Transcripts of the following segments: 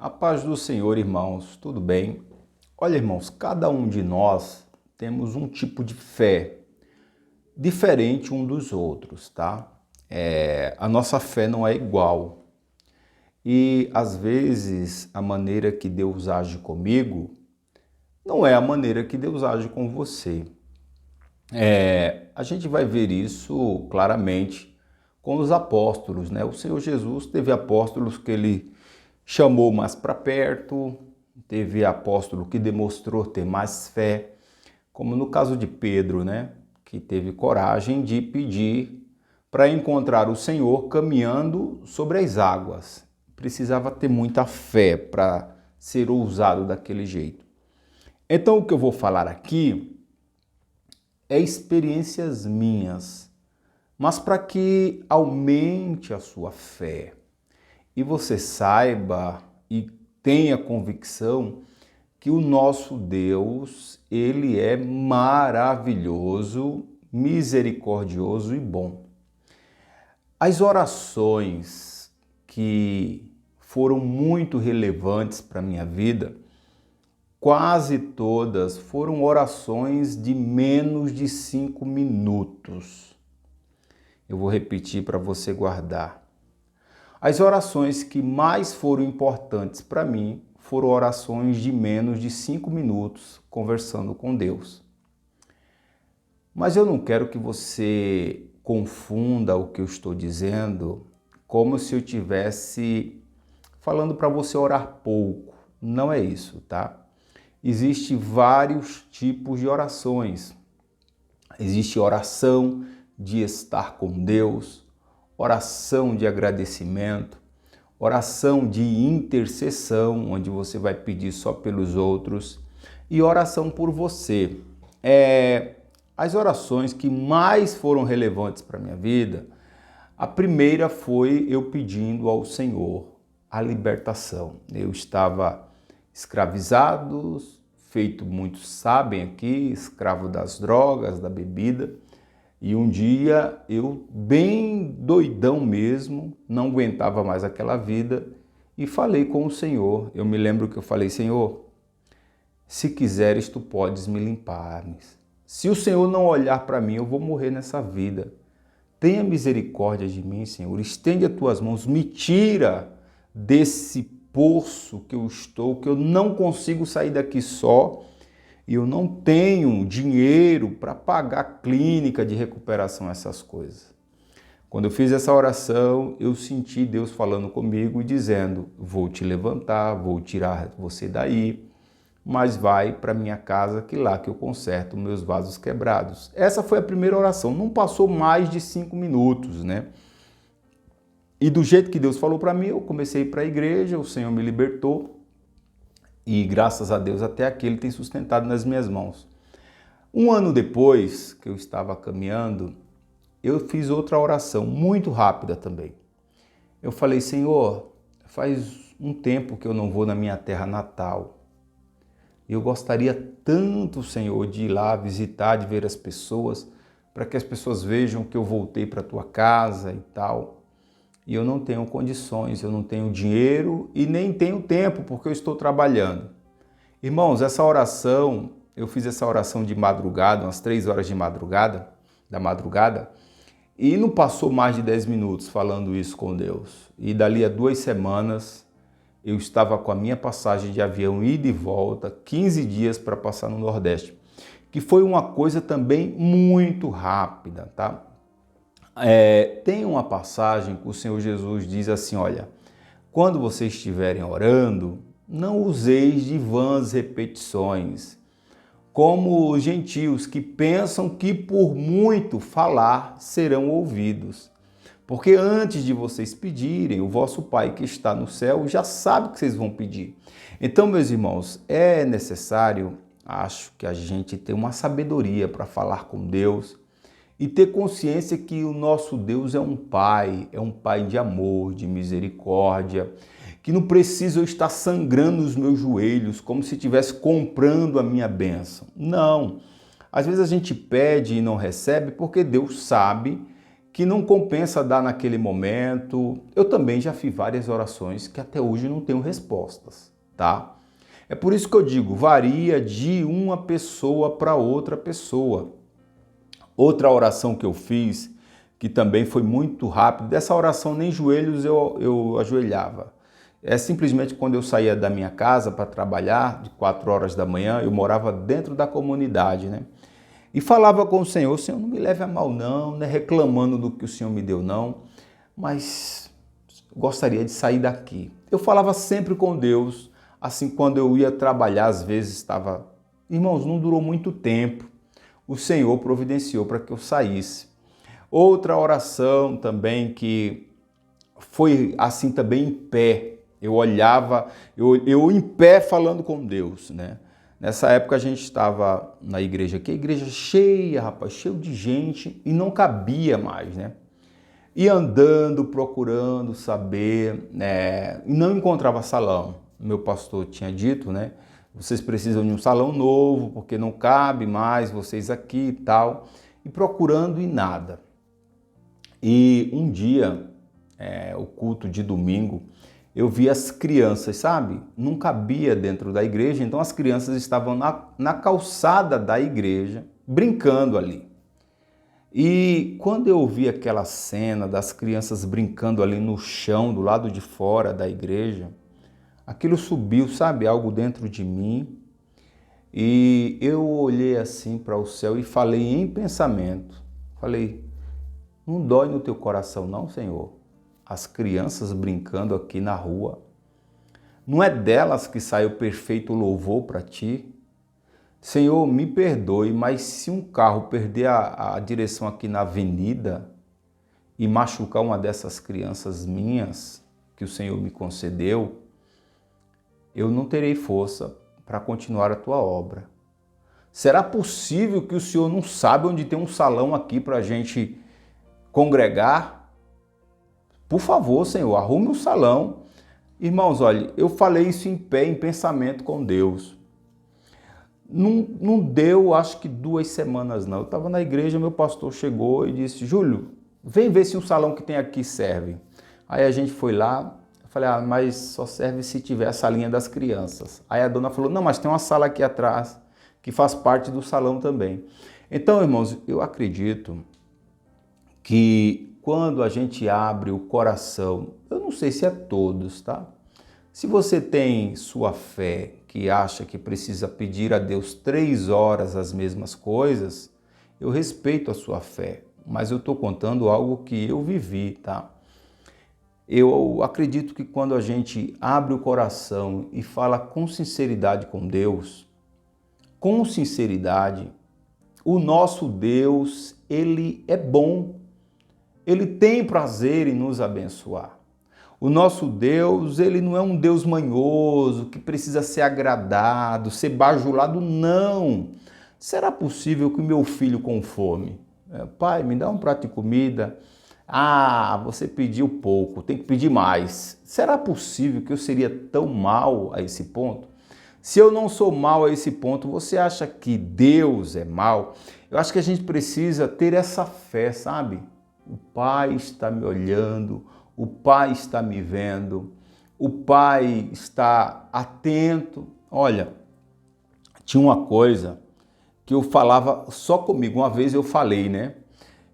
A paz do Senhor, irmãos, tudo bem? Olha, irmãos, cada um de nós temos um tipo de fé diferente um dos outros, tá? A nossa fé não é igual. E às vezes a maneira que Deus age comigo não é a maneira que Deus age com você. A gente vai ver isso claramente com os apóstolos, né? O Senhor Jesus teve apóstolos que ele chamou mais para perto, teve apóstolo que demonstrou ter mais fé, como no caso de Pedro, né? Que teve coragem de pedir para encontrar o Senhor caminhando sobre as águas. Precisava ter muita fé para ser ousado daquele jeito. Então, o que eu vou falar aqui é experiências minhas, mas para que aumente a sua fé e você saiba e tenha convicção que o nosso Deus, ele é maravilhoso, misericordioso e bom. As orações que foram muito relevantes para a minha vida, quase todas foram orações de menos de 5 minutos. Eu vou repetir para você guardar. As orações que mais foram importantes para mim foram orações de menos de 5 minutos conversando com Deus. Mas eu não quero que você confunda o que eu estou dizendo como se eu estivesse falando para você orar pouco. Não é isso, tá? Existem vários tipos de orações. Existe oração de estar com Deus, oração de agradecimento, oração de intercessão, onde você vai pedir só pelos outros, e oração por você. As orações que mais foram relevantes para a minha vida, a primeira foi eu pedindo ao Senhor a libertação. Eu estava escravizado, feito muitos sabem aqui, escravo das drogas, da bebida, e um dia eu, bem doidão mesmo, não aguentava mais aquela vida e falei com o Senhor. Eu me lembro que eu falei: Senhor, se quiseres, tu podes me limpar. Se o Senhor não olhar para mim, eu vou morrer nessa vida. Tenha misericórdia de mim, Senhor. Estende as tuas mãos, me tira desse poço que eu estou, que eu não consigo sair daqui só. E eu não tenho dinheiro para pagar clínica de recuperação, essas coisas. Quando eu fiz essa oração, eu senti Deus falando comigo e dizendo: vou te levantar, vou tirar você daí, mas vai para minha casa, que lá que eu conserto meus vasos quebrados. Essa foi a primeira oração, não passou mais de 5 minutos, né? E do jeito que Deus falou para mim, eu comecei a ir para a igreja, o Senhor me libertou. E graças a Deus até aqui Ele tem sustentado nas minhas mãos. Um ano depois que eu estava caminhando, eu fiz outra oração muito rápida também. Eu falei: Senhor, faz um tempo que eu não vou na minha terra natal. Eu gostaria tanto, Senhor, de ir lá visitar, de ver as pessoas, para que as pessoas vejam que eu voltei para a tua casa e tal. E eu não tenho condições, eu não tenho dinheiro e nem tenho tempo, porque eu estou trabalhando. Irmãos, essa oração, eu fiz essa oração de madrugada, umas 3 horas da madrugada, e não passou mais de 10 minutos falando isso com Deus. E dali a 2 semanas, eu estava com a minha passagem de avião ida e volta, 15 dias para passar no Nordeste, que foi uma coisa também muito rápida, tá? Tem uma passagem que o Senhor Jesus diz assim: olha, quando vocês estiverem orando, não useis de vãs repetições, como os gentios que pensam que por muito falar serão ouvidos. Porque antes de vocês pedirem, o vosso Pai que está no céu já sabe o que vocês vão pedir. Então, meus irmãos, é necessário, acho que a gente tenha uma sabedoria para falar com Deus, e ter consciência que o nosso Deus é um Pai de amor, de misericórdia, que não precisa eu estar sangrando os meus joelhos como se estivesse comprando a minha bênção. Não. Às vezes a gente pede e não recebe porque Deus sabe que não compensa dar naquele momento. Eu também já fiz várias orações que até hoje não tenho respostas, tá? É por isso que eu digo, varia de uma pessoa para outra pessoa. Outra oração que eu fiz, que também foi muito rápido, dessa oração nem joelhos eu ajoelhava. É simplesmente quando eu saía da minha casa para trabalhar, de 4 horas da manhã, eu morava dentro da comunidade, né? E falava com o Senhor não me leve a mal não é reclamando do que o Senhor me deu não, mas gostaria de sair daqui. Eu falava sempre com Deus, assim quando eu ia trabalhar, às vezes estava... Irmãos, não durou muito tempo, o Senhor providenciou para que eu saísse. Outra oração também que foi assim também em pé, eu olhava, eu em pé falando com Deus, né? Nessa época a gente estava na igreja aqui, a igreja cheia, rapaz, cheio de gente e não cabia mais, né? E andando, procurando saber, né? E não encontrava salão. Meu pastor tinha dito, né? Vocês precisam de um salão novo, porque não cabe mais vocês aqui e tal. E procurando e nada. E um dia, o culto de domingo, eu vi as crianças, sabe? Não cabia dentro da igreja, então as crianças estavam na calçada da igreja, brincando ali. E quando eu vi aquela cena das crianças brincando ali no chão, do lado de fora da igreja, aquilo subiu, sabe? Algo dentro de mim. E eu olhei assim para o céu e falei em pensamento. Falei, não dói no teu coração não, Senhor? As crianças brincando aqui na rua. Não é delas que sai o perfeito louvor para ti? Senhor, me perdoe, mas se um carro perder a direção aqui na avenida e machucar uma dessas crianças minhas, que o Senhor me concedeu, eu não terei força para continuar a tua obra. Será possível que o Senhor não sabe onde tem um salão aqui para a gente congregar? Por favor, Senhor, arrume um salão. Irmãos, olha, eu falei isso em pé, em pensamento com Deus. Não deu, acho que 2 semanas não. Eu estava na igreja, meu pastor chegou e disse, Júlio, vem ver se o salão que tem aqui serve. Aí a gente foi lá, eu falei, mas só serve se tiver a salinha das crianças. Aí a dona falou, não, mas tem uma sala aqui atrás que faz parte do salão também. Então, irmãos, eu acredito que quando a gente abre o coração, eu não sei se é todos, tá? Se você tem sua fé que acha que precisa pedir a Deus 3 horas as mesmas coisas, eu respeito a sua fé, mas eu estou contando algo que eu vivi, tá? Eu acredito que quando a gente abre o coração e fala com sinceridade com Deus, com sinceridade, o nosso Deus, ele é bom. Ele tem prazer em nos abençoar. O nosso Deus, ele não é um Deus manhoso, que precisa ser agradado, ser bajulado, não. Será possível que o meu filho com fome, pai, me dá um prato de comida? Você pediu pouco, tem que pedir mais. Será possível que eu seria tão mal a esse ponto? Se eu não sou mal a esse ponto, você acha que Deus é mal? Eu acho que a gente precisa ter essa fé, sabe? O Pai está me olhando, o Pai está me vendo, o Pai está atento. Olha, tinha uma coisa que eu falava só comigo. Uma vez eu falei, né?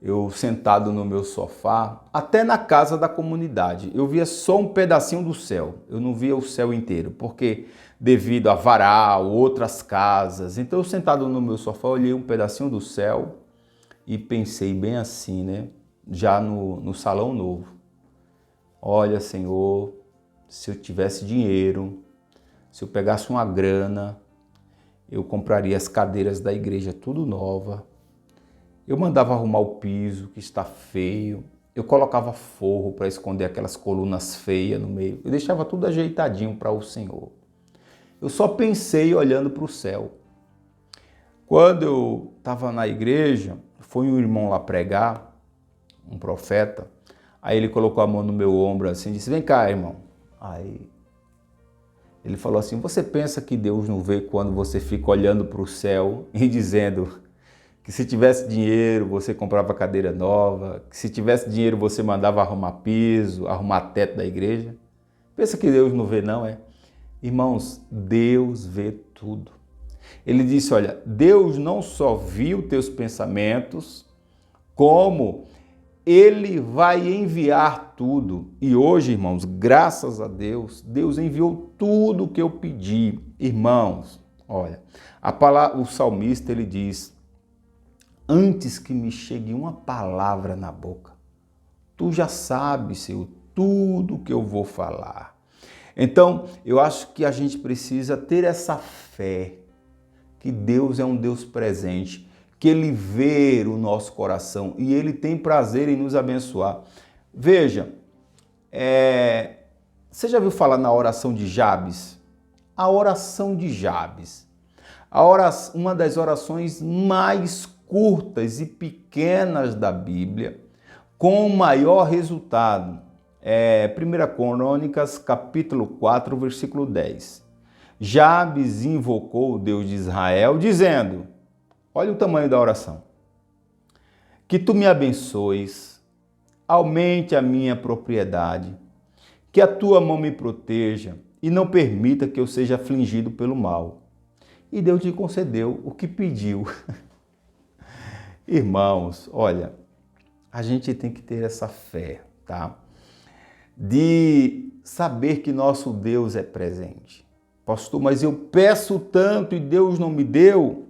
Eu sentado no meu sofá, até na casa da comunidade, eu via só um pedacinho do céu. Eu não via o céu inteiro, porque devido a varal, outras casas. Então eu sentado no meu sofá, olhei um pedacinho do céu e pensei bem assim, né? Já no salão novo. Olha, Senhor, se eu tivesse dinheiro, se eu pegasse uma grana, eu compraria as cadeiras da igreja tudo nova. Eu mandava arrumar o piso, que está feio. Eu colocava forro para esconder aquelas colunas feias no meio. Eu deixava tudo ajeitadinho para o Senhor. Eu só pensei olhando para o céu. Quando eu estava na igreja, foi um irmão lá pregar, um profeta, aí ele colocou a mão no meu ombro assim e disse, vem cá, irmão. Aí ele falou assim, você pensa que Deus não vê quando você fica olhando para o céu e dizendo, que se tivesse dinheiro você comprava cadeira nova, que se tivesse dinheiro você mandava arrumar piso, arrumar teto da igreja. Pensa que Deus não vê não, é? Irmãos, Deus vê tudo. Ele disse, olha, Deus não só viu teus pensamentos, como Ele vai enviar tudo. E hoje, irmãos, graças a Deus, Deus enviou tudo o que eu pedi. Irmãos, olha, o salmista, ele diz, antes que me chegue uma palavra na boca, tu já sabes, Senhor, tudo que eu vou falar. Então, eu acho que a gente precisa ter essa fé, que Deus é um Deus presente, que Ele vê o nosso coração e Ele tem prazer em nos abençoar. Veja, você já viu falar na oração de Jabes? A oração de Jabes. Uma das orações mais curtas e pequenas da Bíblia, com o maior resultado. 1 Crônicas, capítulo 4, versículo 10. Jabes invocou o Deus de Israel, dizendo, olha o tamanho da oração, que tu me abençoes, aumente a minha propriedade, que a tua mão me proteja e não permita que eu seja afligido pelo mal. E Deus lhe concedeu o que pediu. Irmãos, olha, a gente tem que ter essa fé, tá? De saber que nosso Deus é presente. Pastor, mas eu peço tanto e Deus não me deu.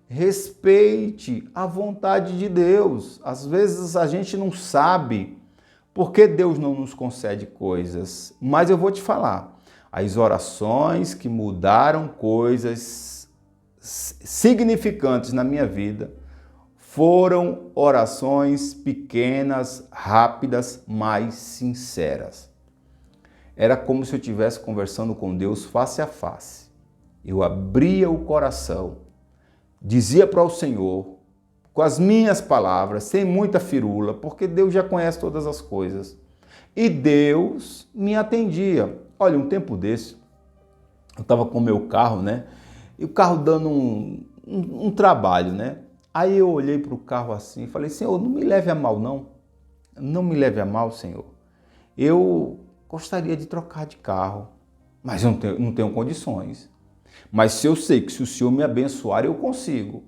Respeite a vontade de Deus. Às vezes a gente não sabe por que Deus não nos concede coisas. Mas eu vou te falar, as orações que mudaram coisas significantes na minha vida foram orações pequenas, rápidas, mas sinceras. Era como se eu estivesse conversando com Deus face a face. Eu abria o coração, dizia para o Senhor, com as minhas palavras, sem muita firula, porque Deus já conhece todas as coisas. E Deus me atendia. Olha, um tempo desse, eu estava com o meu carro, né? E o carro dando um trabalho, né? Aí eu olhei para o carro assim e falei, Senhor, não me leve a mal não. Não me leve a mal, Senhor. Eu gostaria de trocar de carro, mas eu não tenho condições. Mas se eu sei que se o Senhor me abençoar, eu consigo.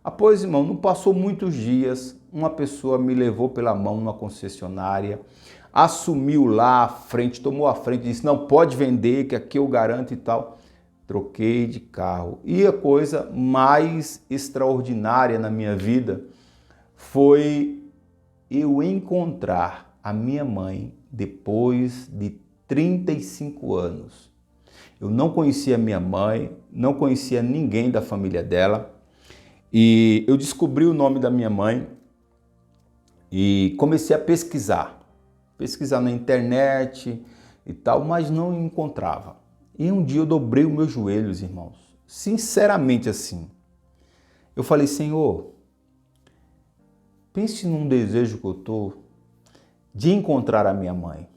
Após, irmão, não passou muitos dias, uma pessoa me levou pela mão numa concessionária, assumiu lá a frente, tomou a frente, disse, não, pode vender, que aqui eu garanto e tal. Troquei de carro. E a coisa mais extraordinária na minha vida foi eu encontrar a minha mãe depois de 35 anos. Eu não conhecia minha mãe, não conhecia ninguém da família dela. E eu descobri o nome da minha mãe e comecei a pesquisar na internet e tal, mas não encontrava. E um dia eu dobrei os meus joelhos, irmãos, sinceramente assim. Eu falei, Senhor, pense num desejo que eu estou de encontrar a minha mãe.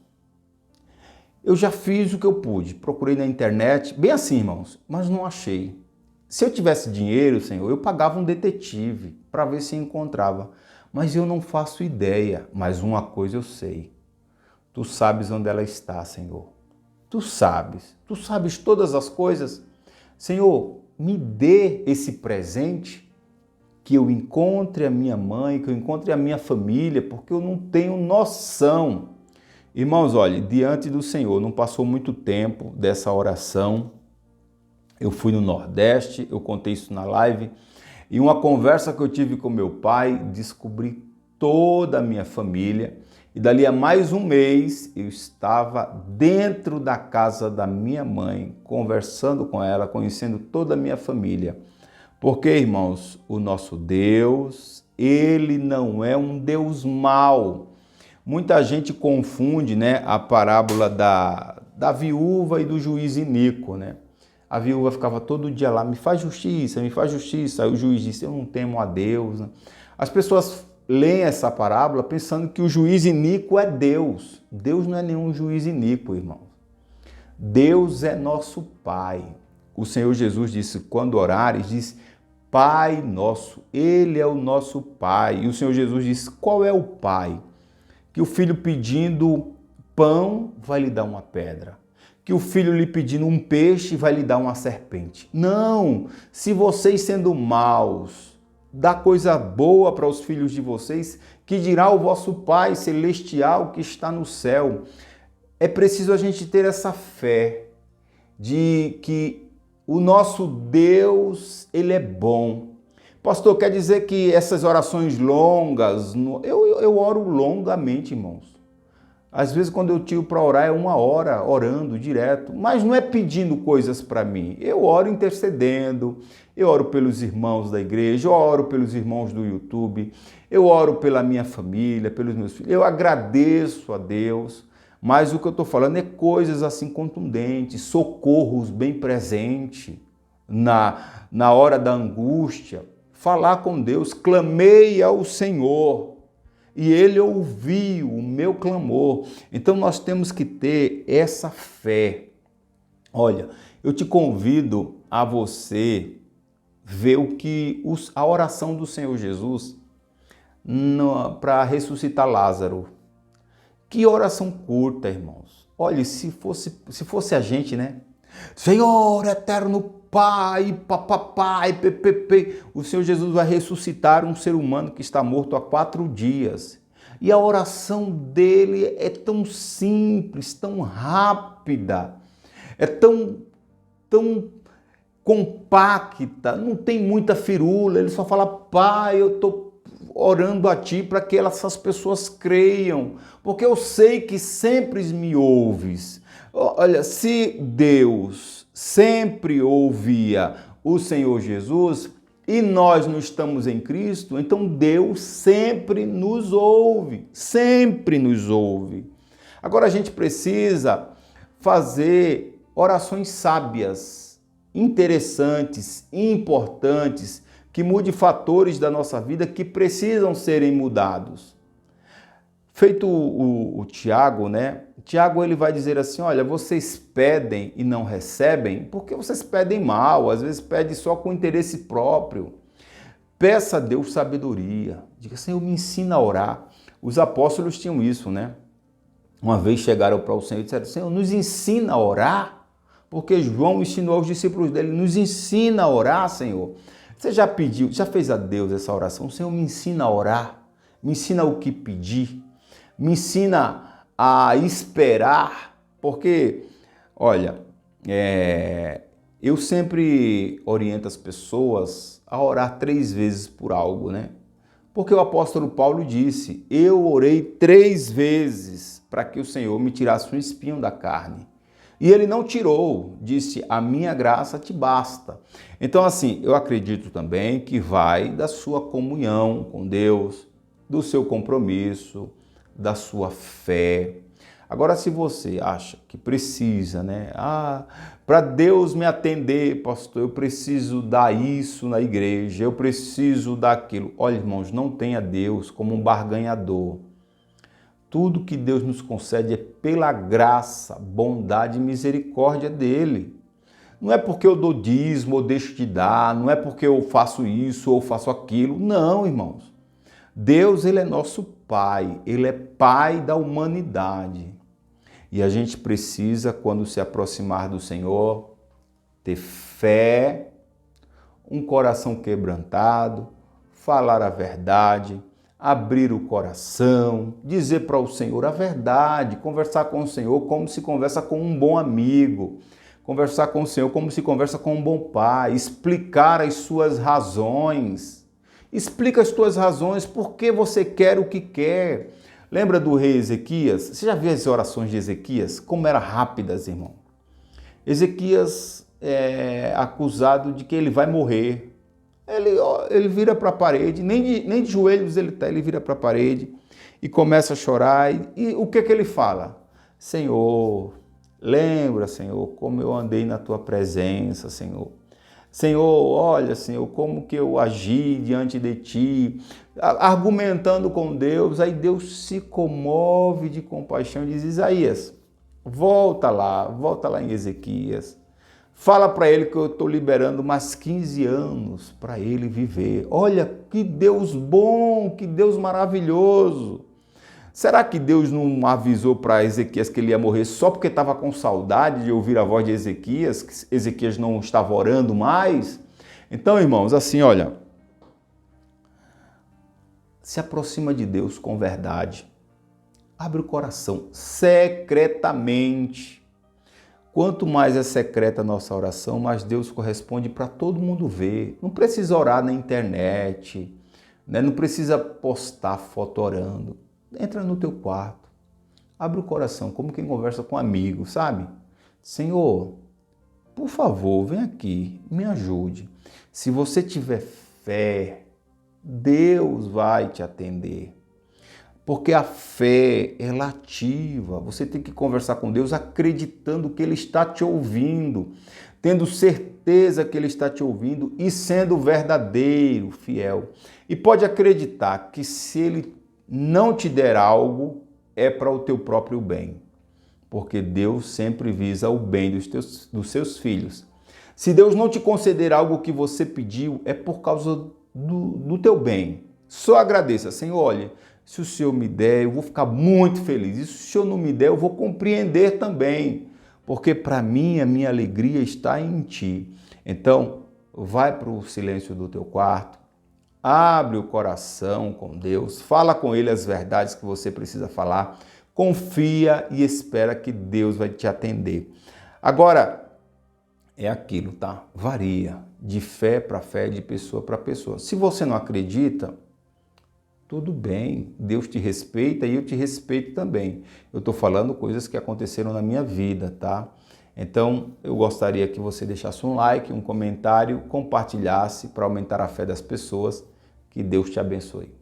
Eu já fiz o que eu pude, procurei na internet, bem assim, irmãos, mas não achei. Se eu tivesse dinheiro, Senhor, eu pagava um detetive para ver se encontrava. Mas eu não faço ideia, mas uma coisa eu sei. Tu sabes onde ela está, Senhor. Tu sabes todas as coisas. Senhor, me dê esse presente, que eu encontre a minha mãe, que eu encontre a minha família, porque eu não tenho noção. Irmãos, olha, diante do Senhor, não passou muito tempo dessa oração. Eu fui no Nordeste, eu contei isso na live, e uma conversa que eu tive com meu pai, descobri toda a minha família. E dali a mais um mês, eu estava dentro da casa da minha mãe, conversando com ela, conhecendo toda a minha família. Porque, irmãos, o nosso Deus, Ele não é um Deus mau. Muita gente confunde, né, a parábola da viúva e do juiz iníquo, né? A viúva ficava todo dia lá, me faz justiça, me faz justiça. Aí o juiz disse, eu não temo a Deus. As pessoas leem essa parábola pensando que o juiz iníquo é Deus. Deus não é nenhum juiz iníquo, irmão. Deus é nosso Pai. O Senhor Jesus disse, quando orares, diz, Pai nosso, Ele é o nosso Pai. E o Senhor Jesus disse, qual é o Pai? Que o filho pedindo pão vai lhe dar uma pedra. Que o filho lhe pedindo um peixe vai lhe dar uma serpente. Não! Se vocês sendo maus, dá coisa boa para os filhos de vocês, que dirá o vosso Pai celestial que está no céu. É preciso a gente ter essa fé de que o nosso Deus, Ele é bom. Pastor, quer dizer que essas orações longas, eu oro longamente, irmãos. Às vezes quando eu tiro para orar é 1 hora orando direto, mas não é pedindo coisas para mim. Eu oro intercedendo, eu oro pelos irmãos da igreja, eu oro pelos irmãos do YouTube, eu oro pela minha família, pelos meus filhos. Eu agradeço a Deus, mas o que eu estou falando é coisas assim contundentes, socorros bem presentes na hora da angústia. Falar com Deus, clamei ao Senhor e Ele ouviu o meu clamor. Então nós temos que ter essa fé. Olha, eu te convido a você ver a oração do Senhor Jesus para ressuscitar Lázaro. Que oração curta, irmãos. Olha, se fosse a gente, né? Senhor eterno Pai, papai, pepepe, o Senhor Jesus vai ressuscitar um ser humano que está morto há 4 dias. E a oração dele é tão simples, tão rápida, é tão compacta, não tem muita firula. Ele só fala, Pai, eu estou orando a Ti para que essas pessoas creiam, porque eu sei que sempre me ouves. Olha, se Deus sempre ouvia o Senhor Jesus e nós não estamos em Cristo, então Deus sempre nos ouve, sempre nos ouve. Agora a gente precisa fazer orações sábias, interessantes, importantes, que mude fatores da nossa vida que precisam serem mudados. Feito o Tiago, né? Tiago ele vai dizer assim, olha, vocês pedem e não recebem porque vocês pedem mal, às vezes pedem só com interesse próprio. Peça a Deus sabedoria. Diga, Senhor, me ensina a orar. Os apóstolos tinham isso, né? Uma vez chegaram para o Senhor e disseram, Senhor, nos ensina a orar, porque João ensinou aos discípulos dele, nos ensina a orar, Senhor. Você já pediu, já fez a Deus essa oração? Senhor, me ensina a orar, me ensina o que pedir, me ensina a esperar, porque, olha, eu sempre oriento as pessoas a orar 3 vezes por algo, né? Porque o apóstolo Paulo disse, eu orei 3 vezes para que o Senhor me tirasse um espinho da carne. E ele não tirou, disse, a minha graça te basta. Então, assim, eu acredito também que vai da sua comunhão com Deus, do seu compromisso, da sua fé. Agora, se você acha que precisa, né? Para Deus me atender, pastor, eu preciso dar isso na igreja, eu preciso daquilo. Olha, irmãos, não tenha Deus como um barganhador. Tudo que Deus nos concede é pela graça, bondade e misericórdia dele. Não é porque eu dou dízimo ou deixo de dar, não é porque eu faço isso ou faço aquilo. Não, irmãos. Deus, ele é nosso Pai, ele é Pai da humanidade. E a gente precisa, quando se aproximar do Senhor, ter fé, um coração quebrantado, falar a verdade, abrir o coração, dizer para o Senhor a verdade, conversar com o Senhor como se conversa com um bom amigo, conversar com o Senhor como se conversa com um bom pai, explicar as suas razões. Explica as tuas razões, por que você quer o que quer. Lembra do rei Ezequias? Você já viu as orações de Ezequias? Como eram rápidas, irmão. Ezequias é acusado de que ele vai morrer. Ele vira para a parede, nem de joelhos ele está, ele vira para a parede e começa a chorar. E o que ele fala? Senhor, lembra, Senhor, como eu andei na tua presença, Senhor. Senhor, olha, Senhor, como que eu agi diante de Ti, argumentando com Deus. Aí Deus se comove de compaixão e diz, Isaías, volta lá em Ezequias, Fala para ele que eu estou liberando mais 15 anos para ele viver. Olha que Deus bom, que Deus maravilhoso. Será que Deus não avisou para Ezequias que ele ia morrer só porque estava com saudade de ouvir a voz de Ezequias, que Ezequias não estava orando mais? Então, irmãos, assim, olha, se aproxima de Deus com verdade. Abre o coração secretamente. Quanto mais é secreta a nossa oração, mais Deus corresponde para todo mundo ver. Não precisa orar na internet, né? Não precisa postar foto orando. Entra no teu quarto, abre o coração, como quem conversa com um amigo, sabe? Senhor, por favor, vem aqui, me ajude. Se você tiver fé, Deus vai te atender. Porque a fé, ela ativa. Você tem que conversar com Deus acreditando que Ele está te ouvindo, tendo certeza que Ele está te ouvindo e sendo verdadeiro, fiel. E pode acreditar que se Ele não te der algo, é para o teu próprio bem. Porque Deus sempre visa o bem dos seus filhos. Se Deus não te conceder algo que você pediu, é por causa do teu bem. Só agradeça, Senhor, olha, se o Senhor me der, eu vou ficar muito feliz. E se o Senhor não me der, eu vou compreender também. Porque para mim, a minha alegria está em Ti. Então, vai para o silêncio do teu quarto, abre o coração com Deus, fala com Ele as verdades que você precisa falar, confia e espera que Deus vai te atender. Agora, é aquilo, tá? Varia de fé para fé, de pessoa para pessoa. Se você não acredita, tudo bem, Deus te respeita e eu te respeito também. Eu estou falando coisas que aconteceram na minha vida, tá? Então, eu gostaria que você deixasse um like, um comentário, compartilhasse para aumentar a fé das pessoas. Que Deus te abençoe.